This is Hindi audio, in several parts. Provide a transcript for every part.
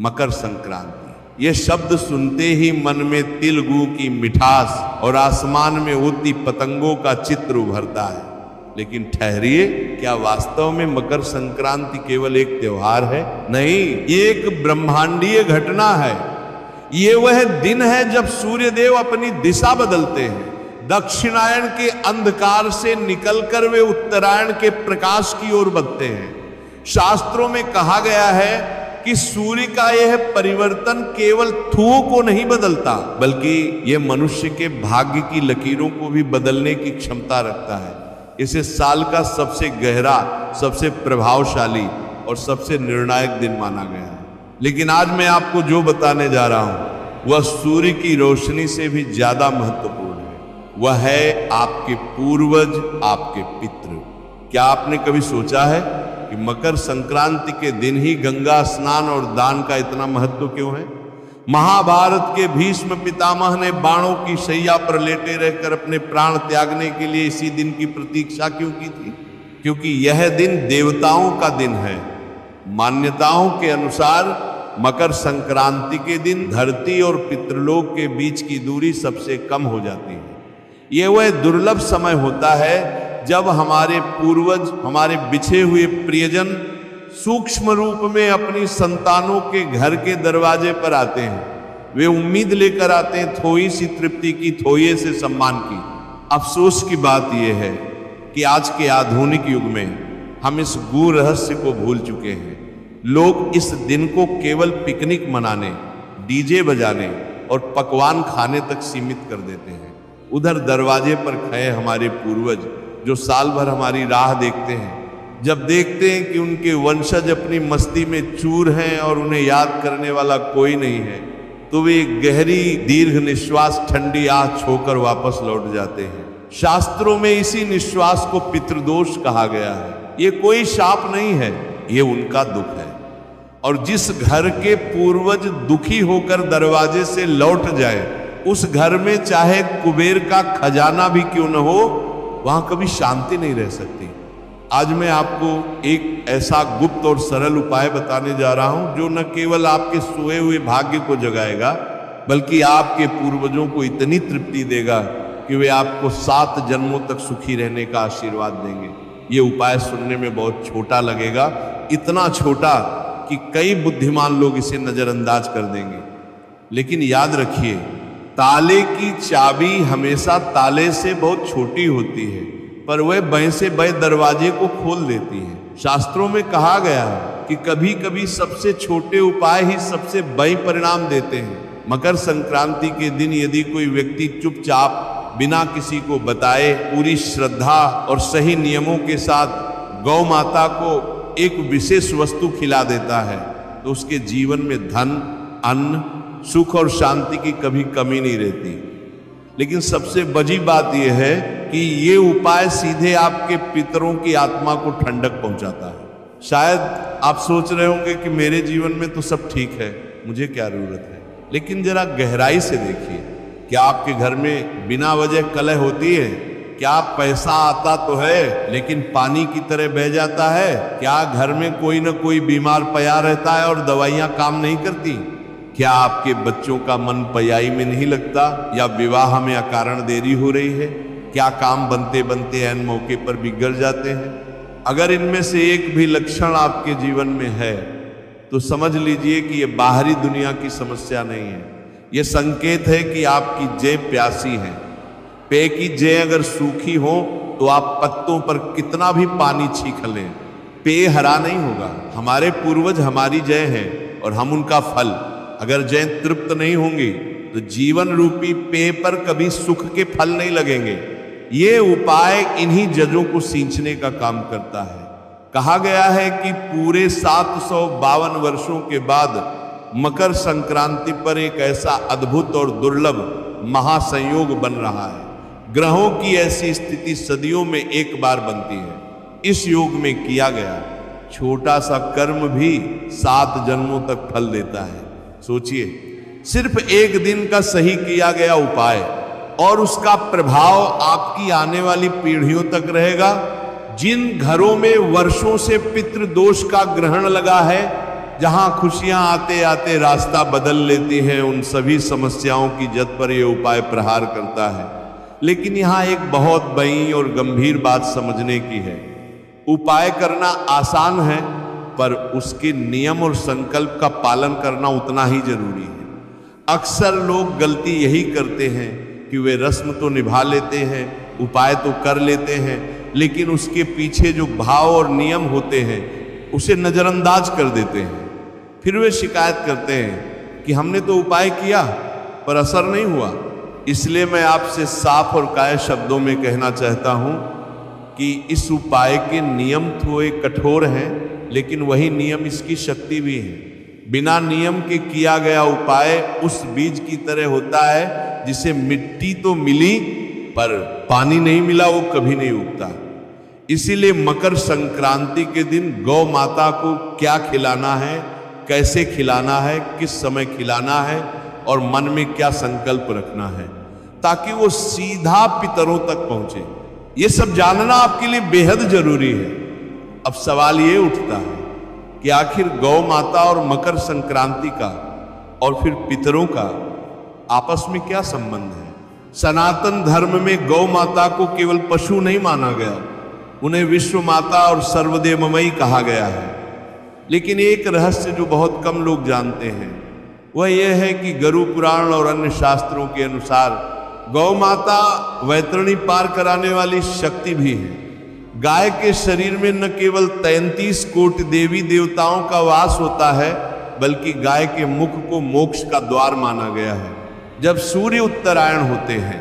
मकर संक्रांति। ये शब्द सुनते ही मन में तिल गुड़ की मिठास और आसमान में उड़ती पतंगों का चित्र उभरता है। लेकिन ठहरिए, क्या वास्तव में मकर संक्रांति केवल एक त्योहार है? नहीं, ये एक ब्रह्मांडीय घटना है। ये वह दिन है जब सूर्यदेव अपनी दिशा बदलते हैं। दक्षिणायन के अंधकार से निकलकर वे उत्तरायण के प्रकाश की ओर बढ़ते हैं। शास्त्रों में कहा गया है कि सूर्य का यह परिवर्तन केवल थुओं को नहीं बदलता, बल्कि यह मनुष्य के भाग्य की लकीरों को भी बदलने की क्षमता रखता है। इसे साल का सबसे गहरा, सबसे प्रभावशाली और सबसे निर्णायक दिन माना गया है। लेकिन आज मैं आपको जो बताने जा रहा हूं वह सूर्य की रोशनी से भी ज्यादा महत्वपूर्ण है। वह है आपके पूर्वज, आपके पितृ। क्या आपने कभी सोचा है कि मकर संक्रांति के दिन ही गंगा स्नान और दान का इतना महत्व क्यों है? महाभारत के भीष्म पितामह ने बाणों की शैया पर लेटे रहकर अपने प्राण त्यागने के लिए इसी दिन की प्रतीक्षा क्यों की थी? क्योंकि यह दिन देवताओं का दिन है। मान्यताओं के अनुसार मकर संक्रांति के दिन धरती और पितृलोक के बीच की दूरी सबसे कम हो जाती है। यह वह दुर्लभ समय होता है जब हमारे पूर्वज, हमारे बिछे हुए प्रियजन सूक्ष्म रूप में अपनी संतानों के घर के दरवाजे पर आते हैं। वे उम्मीद लेकर आते हैं थोड़ी सी तृप्ति की, थोड़े से सम्मान की। अफसोस की बात यह है कि आज के आधुनिक युग में हम इस गूढ़ रहस्य को भूल चुके हैं। लोग इस दिन को केवल पिकनिक मनाने, डीजे बजाने और पकवान खाने तक सीमित कर देते हैं। उधर दरवाजे पर खड़े हमारे पूर्वज जो साल भर हमारी राह देखते हैं, जब देखते हैं कि उनके वंशज अपनी मस्ती में चूर हैं और उन्हें याद करने वाला कोई नहीं है, तो वे गहरी दीर्घ निश्वास, ठंडी आह छोकर वापस लौट जाते हैं। शास्त्रों में इसी निश्वास को पितृदोष कहा गया है। ये कोई शाप नहीं है, ये उनका दुख है। और जिस घर के पूर्वज दुखी होकर दरवाजे से लौट जाए, उस घर में चाहे कुबेर का खजाना भी क्यों न हो, वहां कभी शांति नहीं रह सकती। आज मैं आपको एक ऐसा गुप्त और सरल उपाय बताने जा रहा हूं जो न केवल आपके सोए हुए भाग्य को जगाएगा, बल्कि आपके पूर्वजों को इतनी तृप्ति देगा कि वे आपको 7 जन्मों तक सुखी रहने का आशीर्वाद देंगे। ये उपाय सुनने में बहुत छोटा लगेगा, इतना छोटा कि कई बुद्धिमान लोग इसे नजरअंदाज कर देंगे। लेकिन याद रखिए, ताले की चाबी हमेशा ताले से बहुत छोटी होती है, पर वह बय से बय दरवाजे को खोल देती है। शास्त्रों में कहा गया है कि कभी कभी सबसे छोटे उपाय ही सबसे बड़े परिणाम देते हैं। मकर संक्रांति के दिन यदि कोई व्यक्ति चुपचाप बिना किसी को बताए पूरी श्रद्धा और सही नियमों के साथ गौ माता को एक विशेष वस्तु खिला देता है, तो उसके जीवन में धन, अन्न, सुख और शांति की कभी कमी नहीं रहती। लेकिन सबसे बड़ी बात यह है कि ये उपाय सीधे आपके पितरों की आत्मा को ठंडक पहुंचाता है। शायद आप सोच रहे होंगे कि मेरे जीवन में तो सब ठीक है, मुझे क्या जरूरत है। लेकिन जरा गहराई से देखिए, क्या आपके घर में बिना वजह कलह होती है? क्या पैसा आता तो है लेकिन पानी की तरह बह जाता है? क्या घर में कोई ना कोई बीमार पया रहता है और दवाइयां काम नहीं करती? क्या आपके बच्चों का मन पयाई में नहीं लगता, या विवाह में अकारण देरी हो रही है? क्या काम बनते बनते ऐन मौके पर बिगड़ जाते हैं? अगर इनमें से एक भी लक्षण आपके जीवन में है तो समझ लीजिए कि यह बाहरी दुनिया की समस्या नहीं है। यह संकेत है कि आपकी जेब प्यासी है। पेय की जेब अगर सूखी हो तो आप पत्तों पर कितना भी पानी छींक लें, पेय हरा नहीं होगा। हमारे पूर्वज हमारी जय है और हम उनका फल। अगर जय तृप्त नहीं होंगी तो जीवन रूपी पेय पर कभी सुख के फल नहीं लगेंगे। ये उपाय इन्हीं जजों को सींचने का काम करता है। कहा गया है कि पूरे 752 वर्षों के बाद मकर संक्रांति पर एक ऐसा अद्भुत और दुर्लभ महासंयोग बन रहा है। ग्रहों की ऐसी स्थिति सदियों में एक बार बनती है। इस योग में किया गया छोटा सा कर्म भी 7 जन्मों तक फल देता है। सोचिए, सिर्फ एक दिन का सही किया गया उपाय और उसका प्रभाव आपकी आने वाली पीढ़ियों तक रहेगा। जिन घरों में वर्षों से पितृदोष का ग्रहण लगा है, जहां खुशियां आते आते रास्ता बदल लेती हैं, उन सभी समस्याओं की जद पर यह उपाय प्रहार करता है। लेकिन यहां एक बहुत बड़ी और गंभीर बात समझने की है। उपाय करना आसान है, पर उसके नियम और संकल्प का पालन करना उतना ही जरूरी है। अक्सर लोग गलती यही करते हैं कि वे रस्म तो निभा लेते हैं, उपाय तो कर लेते हैं, लेकिन उसके पीछे जो भाव और नियम होते हैं उसे नजरअंदाज कर देते हैं। फिर वे शिकायत करते हैं कि हमने तो उपाय किया पर असर नहीं हुआ। इसलिए मैं आपसे साफ और कायर शब्दों में कहना चाहता हूं कि इस उपाय के नियम थोड़े कठोर हैं, लेकिन वही नियम इसकी शक्ति भी है। बिना नियम के किया गया उपाय उस बीज की तरह होता है जिसे मिट्टी तो मिली पर पानी नहीं मिला, वो कभी नहीं उगता। इसीलिए मकर संक्रांति के दिन गौ माता को क्या खिलाना है, कैसे खिलाना है, किस समय खिलाना है और मन में क्या संकल्प रखना है, ताकि वो सीधा पितरों तक पहुंचे, ये सब जानना आपके लिए बेहद जरूरी है। अब सवाल ये उठता है कि आखिर गौ माता और मकर संक्रांति का और फिर पितरों का आपस में क्या संबंध है। सनातन धर्म में गौ माता को केवल पशु नहीं माना गया, उन्हें विश्व माता और सर्वदेवमयी कहा गया है। लेकिन एक रहस्य जो बहुत कम लोग जानते हैं वह यह है कि गरुड़ पुराण और अन्य शास्त्रों के अनुसार गौ माता वैतरणी पार कराने वाली शक्ति भी है। गाय के शरीर में न केवल 33 कोटि देवी देवताओं का वास होता है, बल्कि गाय के मुख को मोक्ष का द्वार माना गया है। जब सूर्य उत्तरायण होते हैं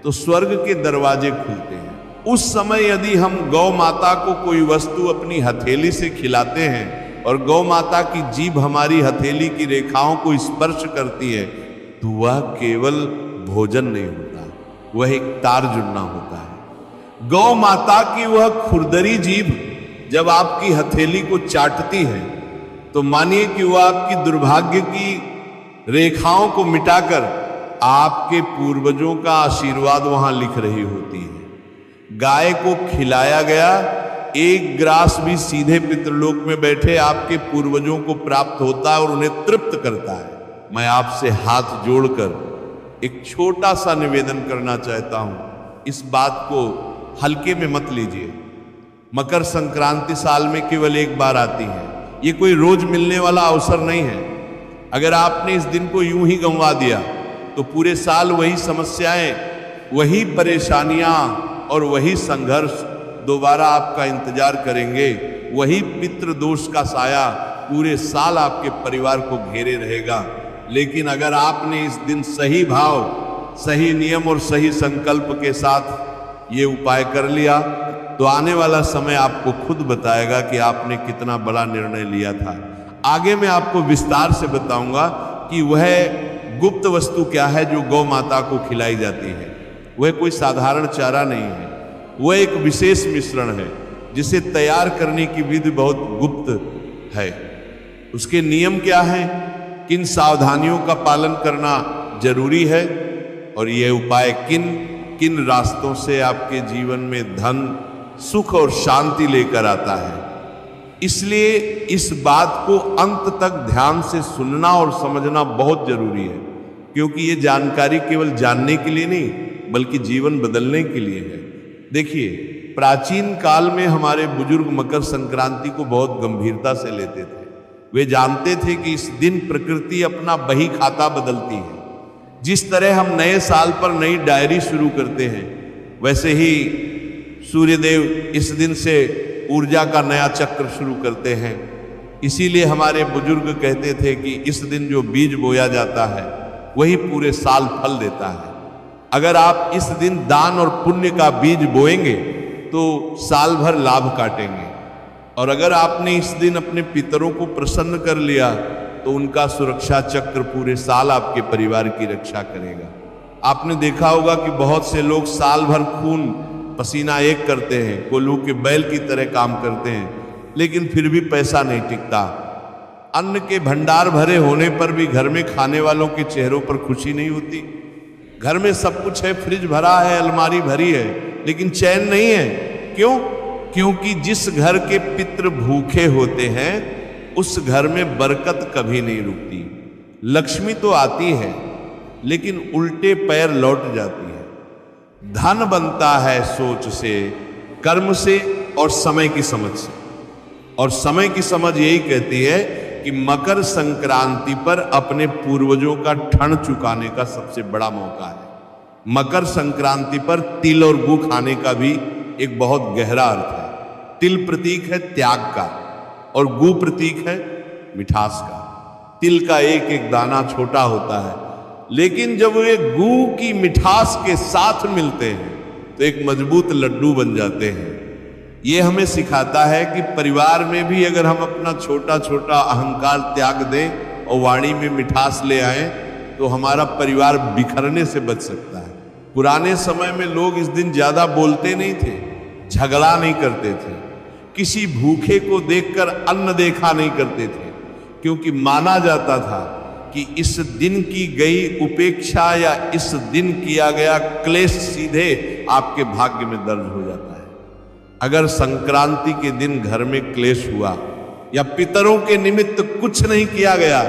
तो स्वर्ग के दरवाजे खुलते हैं। उस समय यदि हम गौ माता को कोई वस्तु अपनी हथेली से खिलाते हैं और गौ माता की जीभ हमारी हथेली की रेखाओं को स्पर्श करती है, तो वह केवल भोजन नहीं होता, वह एक तार जुड़ना होता है। गौ माता की वह खुरदरी जीभ जब आपकी हथेली को चाटती है तो मानिए कि वह आपकी दुर्भाग्य की रेखाओं को मिटाकर आपके पूर्वजों का आशीर्वाद वहां लिख रही होती है। गाय को खिलाया गया एक ग्रास भी सीधे पितृलोक में बैठे आपके पूर्वजों को प्राप्त होता है और उन्हें तृप्त करता है। मैं आपसे हाथ जोड़कर एक छोटा सा निवेदन करना चाहता हूं, इस बात को हल्के में मत लीजिए। मकर संक्रांति साल में केवल एक बार आती है, ये कोई रोज मिलने वाला अवसर नहीं है। अगर आपने इस दिन को यूं ही गंवा दिया तो पूरे साल वही समस्याएं, वही परेशानियां और वही संघर्ष दोबारा आपका इंतजार करेंगे। वही पितृ दोष का साया पूरे साल आपके परिवार को घेरे रहेगा। लेकिन अगर आपने इस दिन सही भाव, सही नियम और सही संकल्प के साथ ये उपाय कर लिया तो आने वाला समय आपको खुद बताएगा कि आपने कितना बड़ा निर्णय लिया था। आगे मैं आपको विस्तार से बताऊंगा कि वह गुप्त वस्तु क्या है जो गौ माता को खिलाई जाती है। वह कोई साधारण चारा नहीं है, वह एक विशेष मिश्रण है जिसे तैयार करने की विधि बहुत गुप्त है। उसके नियम क्या है, किन सावधानियों का पालन करना जरूरी है और यह उपाय किन किन रास्तों से आपके जीवन में धन, सुख और शांति लेकर आता है। इसलिए इस बात को अंत तक ध्यान से सुनना और समझना बहुत जरूरी है, क्योंकि ये जानकारी केवल जानने के लिए नहीं बल्कि जीवन बदलने के लिए है। देखिए, प्राचीन काल में हमारे बुजुर्ग मकर संक्रांति को बहुत गंभीरता से लेते थे। वे जानते थे कि इस दिन प्रकृति अपना बही खाता बदलती है। जिस तरह हम नए साल पर नई डायरी शुरू करते हैं, वैसे ही सूर्यदेव इस दिन से ऊर्जा का नया चक्र शुरू करते हैं। इसीलिए हमारे बुजुर्ग कहते थे कि इस दिन जो बीज बोया जाता है वही पूरे साल फल देता है। अगर आप इस दिन दान और पुण्य का बीज बोएंगे तो साल भर लाभ काटेंगे, और अगर आपने इस दिन अपने पितरों को प्रसन्न कर लिया तो उनका सुरक्षा चक्र पूरे साल आपके परिवार की रक्षा करेगा। आपने देखा होगा कि बहुत से लोग साल भर खून पसीना एक करते हैं, कोल्हू के बैल की तरह काम करते हैं, लेकिन फिर भी पैसा नहीं टिकता। अन्न के भंडार भरे होने पर भी घर में खाने वालों के चेहरों पर खुशी नहीं होती। घर में सब कुछ है, फ्रिज भरा है, अलमारी भरी है, लेकिन चैन नहीं है। क्यों? क्योंकि जिस घर के पितृ भूखे होते हैं उस घर में बरकत कभी नहीं रुकती। लक्ष्मी तो आती है लेकिन उल्टे पैर लौट जाती है। धन बनता है सोच से, कर्म से और समय की समझ से। और समय की समझ यही कहती है कि मकर संक्रांति पर अपने पूर्वजों का ठण चुकाने का सबसे बड़ा मौका है। मकर संक्रांति पर तिल और गू खाने का भी एक बहुत गहरा अर्थ है। तिल प्रतीक है त्याग का और गू प्रतीक है मिठास का। तिल का एक एक दाना छोटा होता है, लेकिन जब वे गू की मिठास के साथ मिलते हैं तो एक मजबूत लड्डू बन जाते हैं। ये हमें सिखाता है कि परिवार में भी अगर हम अपना छोटा छोटा अहंकार त्याग दें और वाणी में मिठास ले आए तो हमारा परिवार बिखरने से बच सकता है। पुराने समय में लोग इस दिन ज्यादा बोलते नहीं थे, झगड़ा नहीं करते थे, किसी भूखे को देखकर अन्न देखा नहीं करते थे, क्योंकि माना जाता था कि इस दिन की गई उपेक्षा या इस दिन किया गया क्लेश सीधे आपके भाग्य में दर्ज हो जाता है। अगर संक्रांति के दिन घर में क्लेश हुआ या पितरों के निमित्त कुछ नहीं किया गया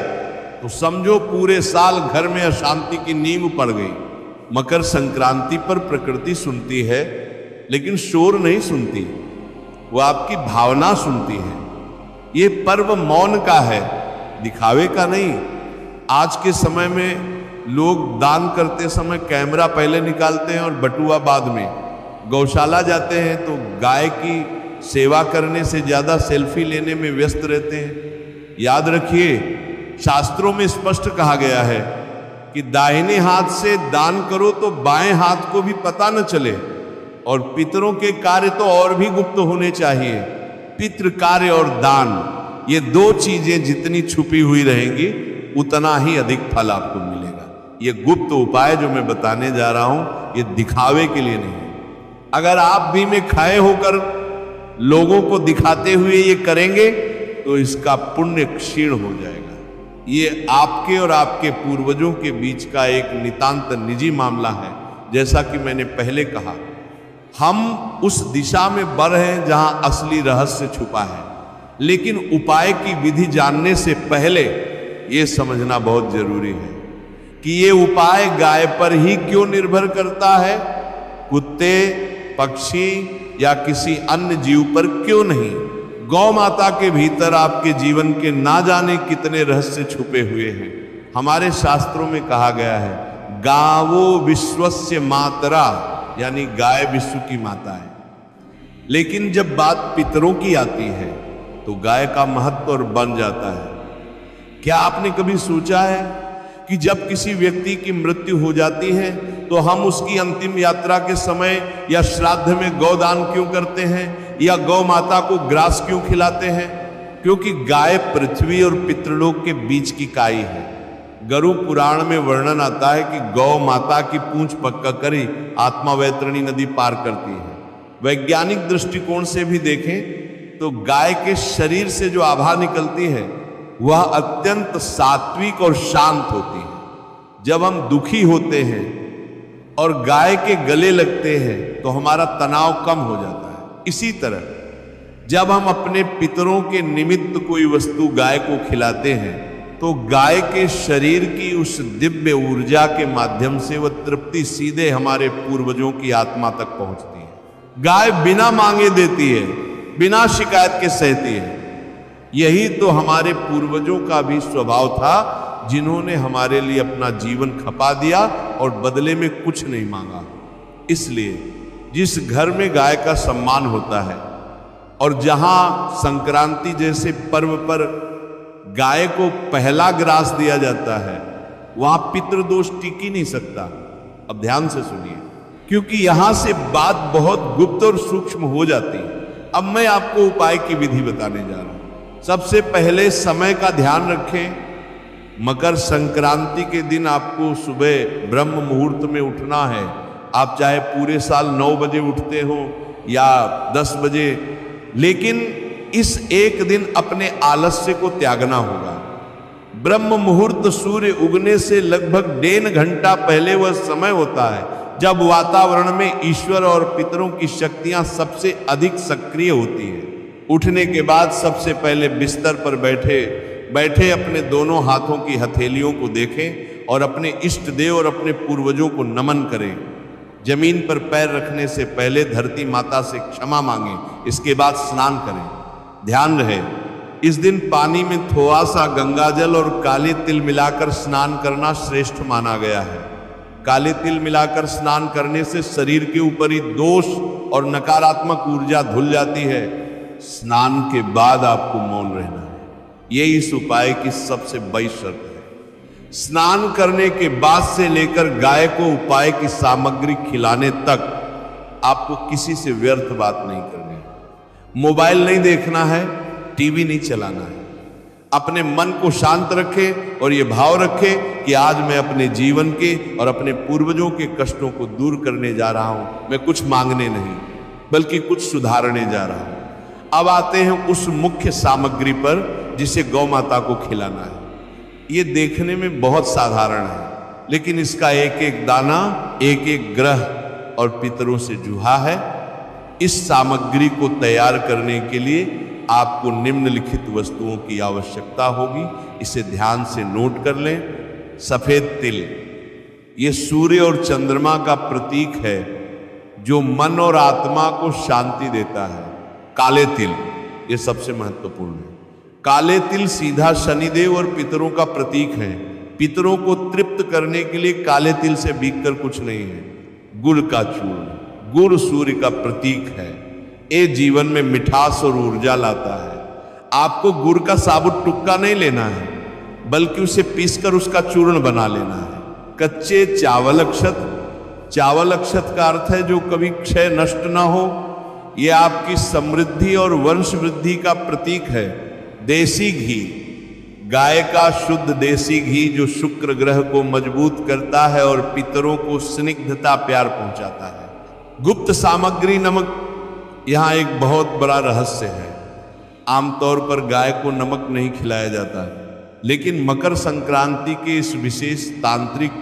तो समझो पूरे साल घर में अशांति की नींव पड़ गई। मकर संक्रांति पर प्रकृति सुनती है लेकिन शोर नहीं सुनती, वो आपकी भावना सुनती है। ये पर्व मौन का है, दिखावे का नहीं। आज के समय में लोग दान करते समय कैमरा पहले निकालते हैं और बटुआ बाद में। गौशाला जाते हैं तो गाय की सेवा करने से ज्यादा सेल्फी लेने में व्यस्त रहते हैं। याद रखिए, शास्त्रों में स्पष्ट कहा गया है कि दाहिने हाथ से दान करो तो बाएं हाथ को भी पता न चले, और पितरों के कार्य तो और भी गुप्त होने चाहिए। पितृ कार्य और दान, ये दो चीजें जितनी छुपी हुई रहेंगी उतना ही अधिक फल आपको मिलेगा। ये गुप्त उपाय जो मैं बताने जा रहा हूं ये दिखावे के लिए नहीं है। अगर आप भी में खाए होकर लोगों को दिखाते हुए ये करेंगे तो इसका पुण्य क्षीण हो जाएगा। ये आपके और आपके पूर्वजों के बीच का एक नितांत निजी मामला है। जैसा कि मैंने पहले कहा, हम उस दिशा में बढ़ रहे हैं जहां असली रहस्य छुपा है, लेकिन उपाय की विधि जानने से पहले ये समझना बहुत जरूरी है कि ये उपाय गाय पर ही क्यों निर्भर करता है, कुत्ते, पक्षी या किसी अन्य जीव पर क्यों नहीं। गौ माता के भीतर आपके जीवन के ना जाने कितने रहस्य छुपे हुए हैं। हमारे शास्त्रों में कहा गया है, गावो विश्वस्य मातरा, यानी गाय विश्व की माता है। लेकिन जब बात पितरों की आती है तो गाय का महत्व और बन जाता है। क्या आपने कभी सोचा है कि जब किसी व्यक्ति की मृत्यु हो जाती है तो हम उसकी अंतिम यात्रा के समय या श्राद्ध में गौदान क्यों करते हैं या गौ माता को ग्रास क्यों खिलाते हैं? क्योंकि गाय पृथ्वी और पितृलोक के बीच की काई है। गरु पुराण में वर्णन आता है कि गौ माता की पूंछ पक्का करी आत्मा वैतरणी नदी पार करती है। वैज्ञानिक दृष्टिकोण से भी देखें तो गाय के शरीर से जो आभा निकलती है वह अत्यंत सात्विक और शांत होती है। जब हम दुखी होते हैं और गाय के गले लगते हैं तो हमारा तनाव कम हो जाता है। इसी तरह जब हम अपने पितरों के निमित्त कोई वस्तु गाय को खिलाते हैं तो गाय के शरीर की उस दिव्य ऊर्जा के माध्यम से वह तृप्ति सीधे हमारे पूर्वजों की आत्मा तक पहुंचती है। गाय बिना मांगे देती है, बिना शिकायत के सहती है। यही तो हमारे पूर्वजों का भी स्वभाव था, जिन्होंने हमारे लिए अपना जीवन खपा दिया और बदले में कुछ नहीं मांगा। इसलिए जिस घर में गाय का सम्मान होता है और जहां संक्रांति जैसे पर्व पर गाय को पहला ग्रास दिया जाता है, वहां पितृदोष टिक ही नहीं सकता। अब ध्यान से सुनिए, क्योंकि यहां से बात बहुत गुप्त और सूक्ष्म हो जाती है। अब मैं आपको उपाय की विधि बताने जा रहा हूं। सबसे पहले समय का ध्यान रखें। मकर संक्रांति के दिन आपको सुबह ब्रह्म मुहूर्त में उठना है। आप चाहे पूरे साल 9 बजे उठते हो या 10 बजे, लेकिन इस एक दिन अपने आलस्य को त्यागना होगा। ब्रह्म मुहूर्त सूर्य उगने से लगभग 1.5 घंटा पहले वह समय होता है जब वातावरण में ईश्वर और पितरों की शक्तियां सबसे अधिक सक्रिय होती है। उठने के बाद सबसे पहले बिस्तर पर बैठे अपने दोनों हाथों की हथेलियों को देखें और अपने इष्ट देव और अपने पूर्वजों को नमन करें। जमीन पर पैर रखने से पहले धरती माता से क्षमा मांगें, इसके बाद स्नान करें। ध्यान रहे, इस दिन पानी में थोड़ा सा गंगाजल और काले तिल मिलाकर स्नान करना श्रेष्ठ माना गया है। काले तिल मिलाकर स्नान करने से शरीर के ऊपर ही दोष और नकारात्मक ऊर्जा धुल जाती है। स्नान के बाद आपको मौन रहना है, ये इस उपाय की सबसे बड़ी शर्त है। स्नान करने के बाद से लेकर गाय को उपाय की सामग्री खिलाने तक आपको किसी से व्यर्थ बात नहीं करनी है। मोबाइल नहीं देखना है, टीवी नहीं चलाना है। अपने मन को शांत रखें और ये भाव रखें कि आज मैं अपने जीवन के और अपने पूर्वजों के कष्टों को दूर करने जा रहा हूं। मैं कुछ मांगने नहीं, बल्कि कुछ सुधारने जा रहा हूं। अब आते हैं उस मुख्य सामग्री पर जिसे गौ माता को खिलाना है। ये देखने में बहुत साधारण है, लेकिन इसका एक एक दाना एक एक ग्रह और पितरों से जुड़ा है। इस सामग्री को तैयार करने के लिए आपको निम्नलिखित वस्तुओं की आवश्यकता होगी। इसे ध्यान से नोट कर लें। सफेद तिल, ये सूर्य और चंद्रमा का प्रतीक है जो मन और आत्मा को शांति देता है। काले तिल, ये सबसे महत्वपूर्ण है। काले तिल सीधा शनिदेव और पितरों का प्रतीक है। पितरों को तृप्त करने के लिए काले तिल से बिककर कुछ नहीं है। गुड़ का चूर्ण, गुड़ सूर्य का प्रतीक है। ये जीवन में मिठास और ऊर्जा लाता है। आपको गुड़ का साबुत टुक्का नहीं लेना है, बल्कि उसे पीसकर उसका चूर्ण बना लेना है। कच्चे चावल अक्षत, चावल अक्षत का अर्थ है जो कभी क्षय नष्ट ना हो। यह आपकी समृद्धि और वंश वृद्धि का प्रतीक है। देसी घी, गाय का शुद्ध देसी घी जो शुक्र ग्रह को मजबूत करता है और पितरों को स्निग्धता प्यार पहुंचाता है। गुप्त सामग्री नमक, यहां एक बहुत बड़ा रहस्य है। आमतौर पर गाय को नमक नहीं खिलाया जाता है, लेकिन मकर संक्रांति के इस विशेष तांत्रिक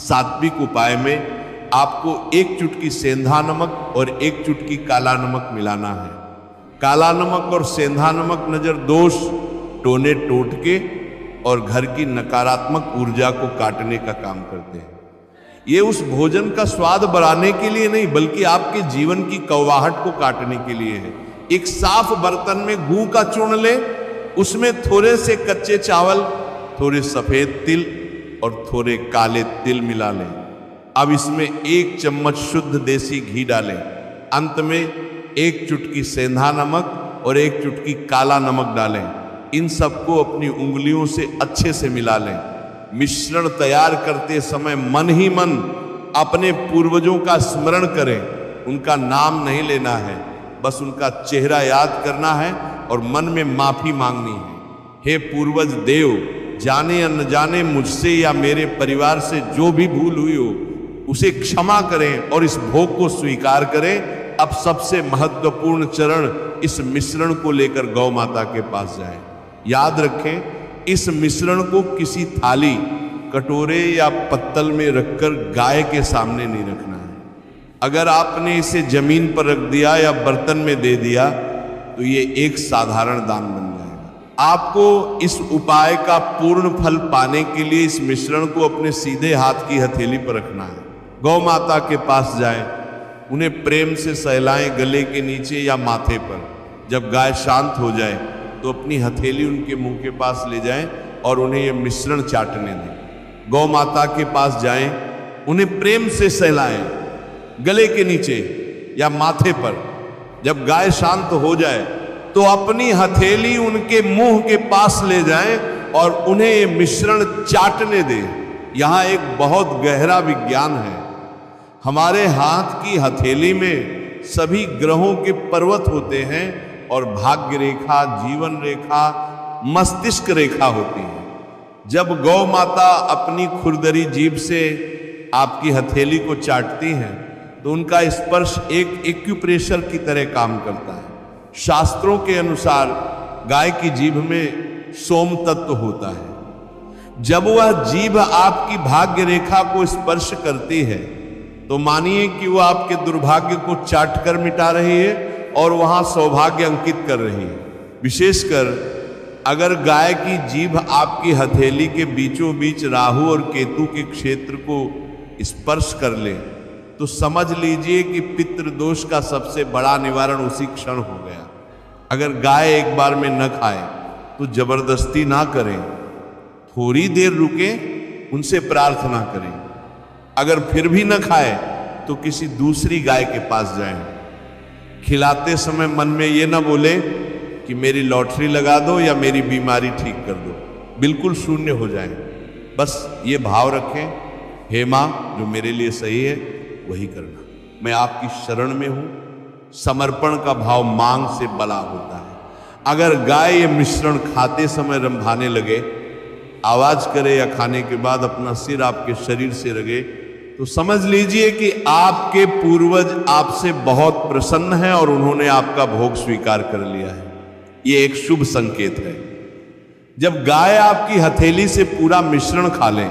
सात्विक उपाय में आपको एक चुटकी सेंधा नमक और एक चुटकी काला नमक मिलाना है। काला नमक और सेंधा नमक नजर दोष, टोने टोटके और घर की नकारात्मक ऊर्जा को काटने का काम करते हैं। ये उस भोजन का स्वाद बढ़ाने के लिए नहीं, बल्कि आपके जीवन की कौवाहट को काटने के लिए है। एक साफ बर्तन में गू का चूर्ण लें, उसमें थोड़े से कच्चे चावल, थोड़े सफेद तिल और थोड़े काले तिल मिला लें। अब इसमें 1 चम्मच शुद्ध देसी घी डालें। अंत में 1 चुटकी सेंधा नमक और 1 चुटकी काला नमक डालें। इन सबको अपनी उंगलियों से अच्छे से मिला लें। मिश्रण तैयार करते समय मन ही मन अपने पूर्वजों का स्मरण करें। उनका नाम नहीं लेना है, बस उनका चेहरा याद करना है और मन में माफी मांगनी है। हे पूर्वज देव, जाने अनजाने मुझसे या मेरे परिवार से जो भी भूल हुई हो उसे क्षमा करें और इस भोग को स्वीकार करें। अब सबसे महत्वपूर्ण चरण, इस मिश्रण को लेकर गौ माता के पास जाएं। याद रखें, इस मिश्रण को किसी थाली, कटोरे या पत्तल में रखकर गाय के सामने नहीं रखना है। अगर आपने इसे जमीन पर रख दिया या बर्तन में दे दिया तो ये एक साधारण दान बन जाएगा। आपको इस उपाय का पूर्ण फल पाने के लिए इस मिश्रण को अपने सीधे हाथ की हथेली पर रखना है। गौ माता के पास जाएं, उन्हें प्रेम से सहलाएं गले के नीचे या माथे पर। जब गाय शांत हो जाए तो अपनी हथेली उनके मुंह के पास ले जाएं और उन्हें यह मिश्रण चाटने दें। गौ माता के पास जाएं, उन्हें प्रेम से सहलाएं गले के नीचे या माथे पर। जब गाय शांत हो जाए तो अपनी हथेली उनके मुंह के पास ले जाएं और उन्हें ये मिश्रण चाटने दें। यहां एक बहुत गहरा विज्ञान है। हमारे हाथ की हथेली में सभी ग्रहों के पर्वत होते हैं और भाग्य रेखा, जीवन रेखा, मस्तिष्क रेखा होती है। जब गौ माता अपनी खुरदरी जीभ से आपकी हथेली को चाटती हैं तो उनका स्पर्श एक एक्यूप्रेशर की तरह काम करता है। शास्त्रों के अनुसार गाय की जीभ में सोम तत्व होता है। जब वह जीभ आपकी भाग्य रेखा को स्पर्श करती है तो मानिए कि वह आपके दुर्भाग्य को चाटकर मिटा रही है और वहां सौभाग्य अंकित कर रही है। विशेषकर अगर गाय की जीभ आपकी हथेली के बीचों बीच राहु और केतु के क्षेत्र को स्पर्श कर ले तो समझ लीजिए कि पितृ दोष का सबसे बड़ा निवारण उसी क्षण हो गया। अगर गाय एक बार में न खाए तो जबरदस्ती ना करें, थोड़ी देर रुके, उनसे प्रार्थना करें। अगर फिर भी न खाए तो किसी दूसरी गाय के पास जाएं। खिलाते समय मन में ये ना बोले कि मेरी लॉटरी लगा दो या मेरी बीमारी ठीक कर दो, बिल्कुल शून्य हो जाए। बस ये भाव रखें, हे माँ जो मेरे लिए सही है वही करना, मैं आपकी शरण में हूं। समर्पण का भाव मांग से बला होता है। अगर गाय ये मिश्रण खाते समय रंभाने लगे, आवाज करे या खाने के बाद अपना सिर आपके शरीर से रगे, तो समझ लीजिए कि आपके पूर्वज आपसे बहुत प्रसन्न हैं और उन्होंने आपका भोग स्वीकार कर लिया है। ये एक शुभ संकेत है। जब गाय आपकी हथेली से पूरा मिश्रण खा लें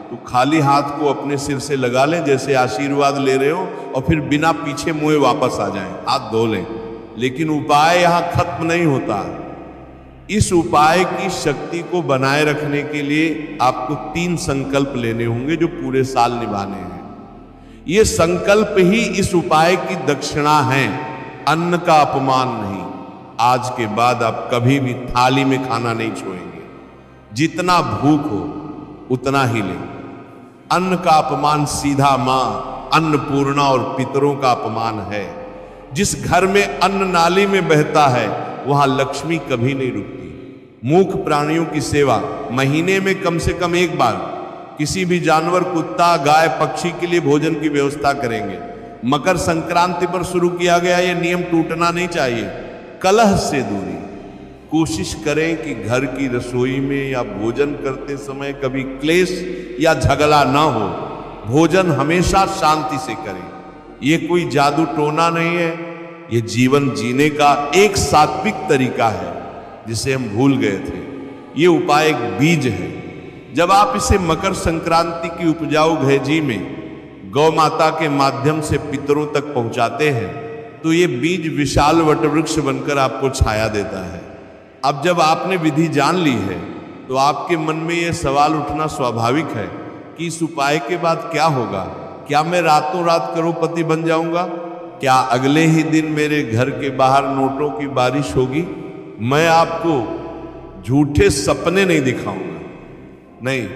तो खाली हाथ को अपने सिर से लगा लें जैसे आशीर्वाद ले रहे हो, और फिर बिना पीछे मुए वापस आ जाएं, हाथ धो लें। लेकिन उपाय यहां खत्म नहीं होता। इस उपाय की शक्ति को बनाए रखने के लिए आपको 3 संकल्प लेने होंगे जो पूरे साल निभाने हैं। ये संकल्प ही इस उपाय की दक्षिणा है, अन्न का अपमान नहीं। आज के बाद आप कभी भी थाली में खाना नहीं छोड़ेंगे, जितना भूख हो उतना ही लें। अन्न का अपमान सीधा मां अन्नपूर्णा और पितरों का अपमान है। जिस घर में अन्न नाली में बहता है वहां लक्ष्मी कभी नहीं रुकती। मूक प्राणियों की सेवा महीने में कम से कम एक बार किसी भी जानवर, कुत्ता, गाय, पक्षी के लिए भोजन की व्यवस्था करेंगे। मकर संक्रांति पर शुरू किया गया ये नियम टूटना नहीं चाहिए। कलह से दूरी, कोशिश करें कि घर की रसोई में या भोजन करते समय कभी क्लेश या झगड़ा ना हो। भोजन हमेशा शांति से करें। ये कोई जादू टोना नहीं है, ये जीवन जीने का एक सात्विक तरीका है जिसे हम भूल गए थे। ये उपाय एक बीज है। जब आप इसे मकर संक्रांति की उपजाऊ घेजी में गौ माता के माध्यम से पितरों तक पहुंचाते हैं तो ये बीज विशाल वटवृक्ष बनकर आपको छाया देता है। अब जब आपने विधि जान ली है तो आपके मन में यह सवाल उठना स्वाभाविक है कि इस उपाय के बाद क्या होगा। क्या मैं रातों रात करोड़पति बन जाऊंगा? क्या अगले ही दिन मेरे घर के बाहर नोटों की बारिश होगी? मैं आपको झूठे सपने नहीं दिखाऊंगा। नहीं,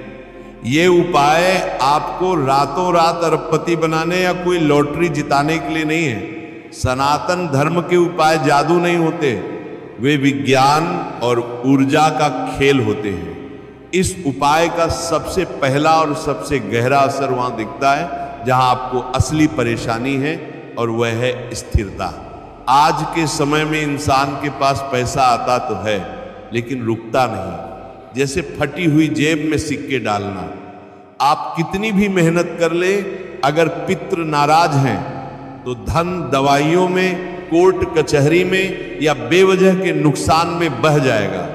ये उपाय आपको रातों रात अरबपति बनाने या कोई लॉटरी जिताने के लिए नहीं है। सनातन धर्म के उपाय जादू नहीं होते, वे विज्ञान और ऊर्जा का खेल होते हैं। इस उपाय का सबसे पहला और सबसे गहरा असर वहां दिखता है जहां आपको असली परेशानी है, और वह है स्थिरता। आज के समय में इंसान के पास पैसा आता तो है लेकिन रुकता नहीं। जैसे फटी हुई जेब में सिक्के डालना। आप कितनी भी मेहनत कर ले, अगर पितृ नाराज हैं तो धन दवाइयों में, कोर्ट कचहरी में या बेवजह के नुकसान में बह जाएगा।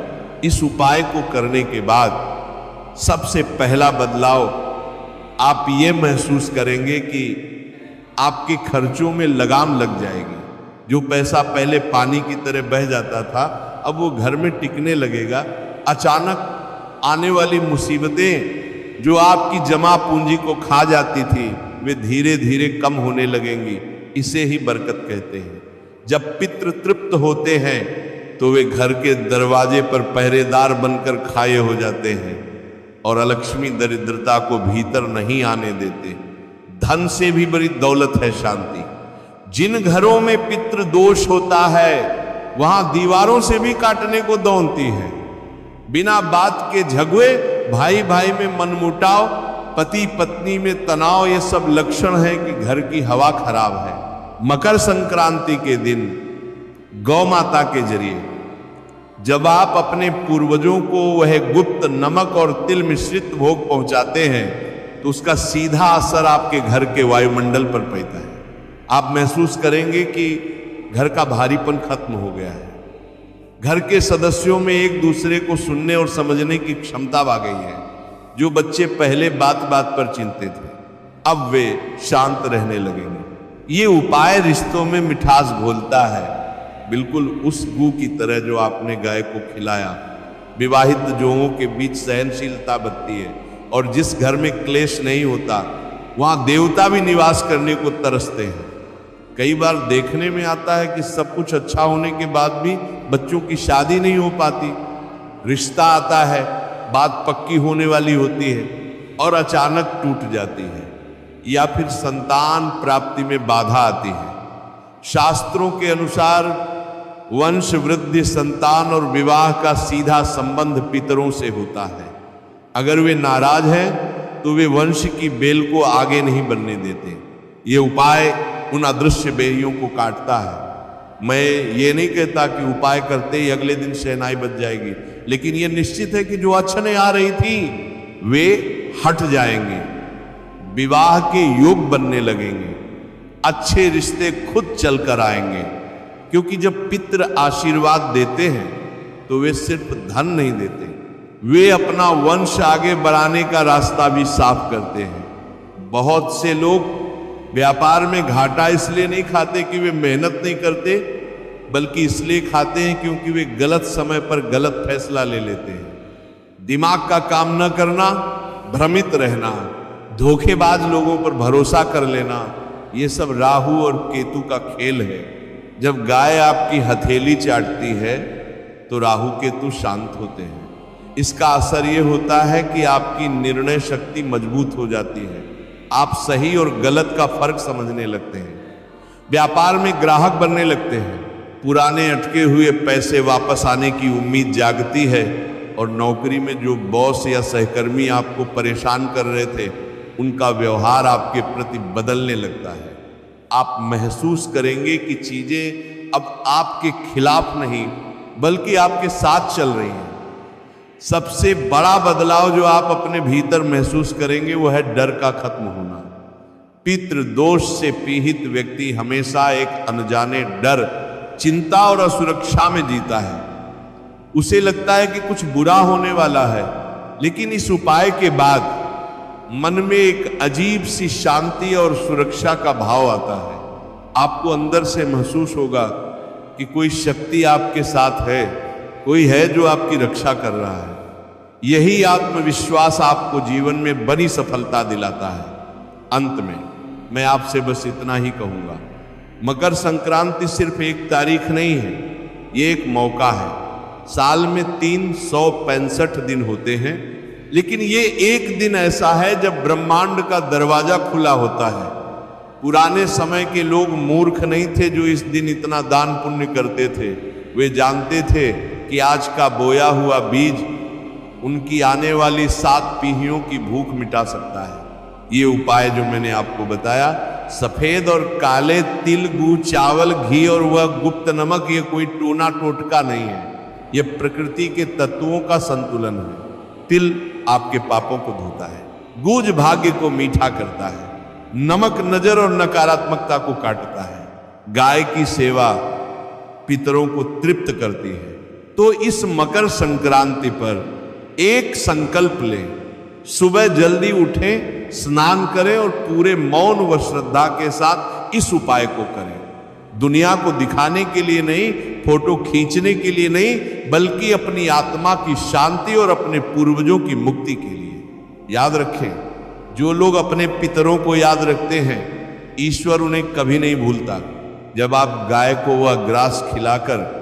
इस उपाय को करने के बाद सबसे पहला बदलाव आप ये महसूस करेंगे कि आपके खर्चों में लगाम लग जाएगी। जो पैसा पहले पानी की तरह बह जाता था अब वो घर में टिकने लगेगा। अचानक आने वाली मुसीबतें जो आपकी जमा पूंजी को खा जाती थी वे धीरे धीरे कम होने लगेंगी। इसे ही बरकत कहते हैं। जब पितृ तृप्त होते हैं तो वे घर के दरवाजे पर पहरेदार बनकर खाए हो जाते हैं और अलक्ष्मी दरिद्रता को भीतर नहीं आने देते। धन से भी बड़ी दौलत है शांति। जिन घरों में पितृ दोष होता है वहां दीवारों से भी काटने को दौड़ती है। बिना बात के झगड़े, भाई भाई में मनमुटाव, पति पत्नी में तनाव, ये सब लक्षण है कि घर की हवा खराब है। मकर संक्रांति के दिन गौ माता के जरिए जब आप अपने पूर्वजों को वह गुप्त नमक और तिल मिश्रित भोग पहुंचाते हैं तो उसका सीधा असर आपके घर के वायुमंडल पर पड़ता है। आप महसूस करेंगे कि घर का भारीपन खत्म हो गया है। घर के सदस्यों में एक दूसरे को सुनने और समझने की क्षमता आ गई है। जो बच्चे पहले बात बात पर चिंतित थे अब वे शांत रहने लगेंगे। ये उपाय रिश्तों में मिठास घोलता है। बिल्कुल उस गू की तरह जो आपने गाय को खिलाया। विवाहित जोगों के बीच सहनशीलता बनती है, और जिस घर में क्लेश नहीं होता वहां देवता भी निवास करने को तरसते हैं। कई बार देखने में आता है कि सब कुछ अच्छा होने के बाद भी बच्चों की शादी नहीं हो पाती। रिश्ता आता है, बात पक्की होने वाली होती है और अचानक टूट जाती है, या फिर संतान प्राप्ति में बाधा आती है। शास्त्रों के अनुसार वंश वृद्धि, संतान और विवाह का सीधा संबंध पितरों से होता है। अगर वे नाराज हैं तो वे वंश की बेल को आगे नहीं बढ़ने देते। ये उपाय उन अदृश्य बेरियों को काटता है। मैं ये नहीं कहता कि उपाय करते ही अगले दिन शहनाई बज जाएगी, लेकिन ये निश्चित है कि जो अड़चनें आ रही थी वे हट जाएंगे, विवाह के योग बनने लगेंगे, अच्छे रिश्ते खुद चलकर आएंगे। क्योंकि जब पितृ आशीर्वाद देते हैं तो वे सिर्फ धन नहीं देते, वे अपना वंश आगे बढ़ाने का रास्ता भी साफ करते हैं। बहुत से लोग व्यापार में घाटा इसलिए नहीं खाते कि वे मेहनत नहीं करते, बल्कि इसलिए खाते हैं क्योंकि वे गलत समय पर गलत फैसला ले लेते हैं। दिमाग का काम न करना, भ्रमित रहना, धोखेबाज लोगों पर भरोसा कर लेना, ये सब राहु और केतु का खेल है। जब गाय आपकी हथेली चाटती है तो राहु केतु शांत होते हैं। इसका असर ये होता है कि आपकी निर्णय शक्ति मजबूत हो जाती है, आप सही और गलत का फर्क समझने लगते हैं, व्यापार में ग्राहक बनने लगते हैं, पुराने अटके हुए पैसे वापस आने की उम्मीद जागती है, और नौकरी में जो बॉस या सहकर्मी आपको परेशान कर रहे थे उनका व्यवहार आपके प्रति बदलने लगता है। आप महसूस करेंगे कि चीजें अब आपके खिलाफ नहीं बल्कि आपके साथ चल रही हैं। सबसे बड़ा बदलाव जो आप अपने भीतर महसूस करेंगे वो है डर का खत्म होना। पितृ दोष से पीड़ित व्यक्ति हमेशा एक अनजाने डर, चिंता और असुरक्षा में जीता है। उसे लगता है कि कुछ बुरा होने वाला है, लेकिन इस उपाय के बाद मन में एक अजीब सी शांति और सुरक्षा का भाव आता है। आपको अंदर से महसूस होगा कि कोई शक्ति आपके साथ है, कोई है जो आपकी रक्षा कर रहा है। यही आत्मविश्वास आपको जीवन में बड़ी सफलता दिलाता है। अंत में मैं आपसे बस इतना ही कहूंगा, मकर संक्रांति सिर्फ एक तारीख नहीं है, ये एक मौका है। साल में 365 दिन होते हैं, लेकिन ये एक दिन ऐसा है जब ब्रह्मांड का दरवाजा खुला होता है। पुराने समय के लोग मूर्ख नहीं थे जो इस दिन इतना दान पुण्य करते थे। वे जानते थे कि आज का बोया हुआ बीज उनकी आने वाली 7 पीढ़ियों की भूख मिटा सकता है। ये उपाय जो मैंने आपको बताया, सफेद और काले तिल, गुड़, चावल, घी और वह गुप्त नमक, ये कोई टोना टोटका नहीं है, ये प्रकृति के तत्वों का संतुलन है। तिल आपके पापों को धोता है, गुड़ भाग्य को मीठा करता है, नमक नजर और नकारात्मकता को काटता है, गाय की सेवा पितरों को तृप्त करती है। तो इस मकर संक्रांति पर एक संकल्प लें, सुबह जल्दी उठें, स्नान करें और पूरे मौन व श्रद्धा के साथ इस उपाय को करें। दुनिया को दिखाने के लिए नहीं, फोटो खींचने के लिए नहीं, बल्कि अपनी आत्मा की शांति और अपने पूर्वजों की मुक्ति के लिए। याद रखें, जो लोग अपने पितरों को याद रखते हैं, ईश्वर उन्हें कभी नहीं भूलता। जब आप गाय को वह ग्रास खिलाकर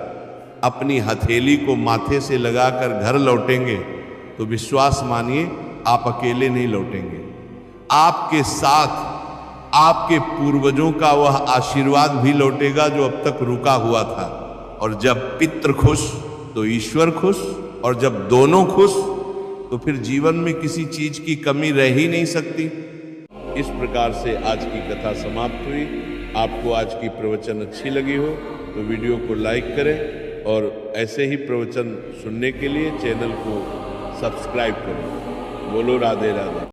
अपनी हथेली को माथे से लगाकर घर लौटेंगे तो विश्वास मानिए आप अकेले नहीं लौटेंगे, आपके साथ आपके पूर्वजों का वह आशीर्वाद भी लौटेगा जो अब तक रुका हुआ था। और जब पितृ खुश तो ईश्वर खुश, और जब दोनों खुश तो फिर जीवन में किसी चीज की कमी रह ही नहीं सकती। इस प्रकार से आज की कथा समाप्त हुई। आपको आज की प्रवचन अच्छी लगी हो तो वीडियो को लाइक करें, और ऐसे ही प्रवचन सुनने के लिए चैनल को सब्सक्राइब करें। बोलो राधे राधे।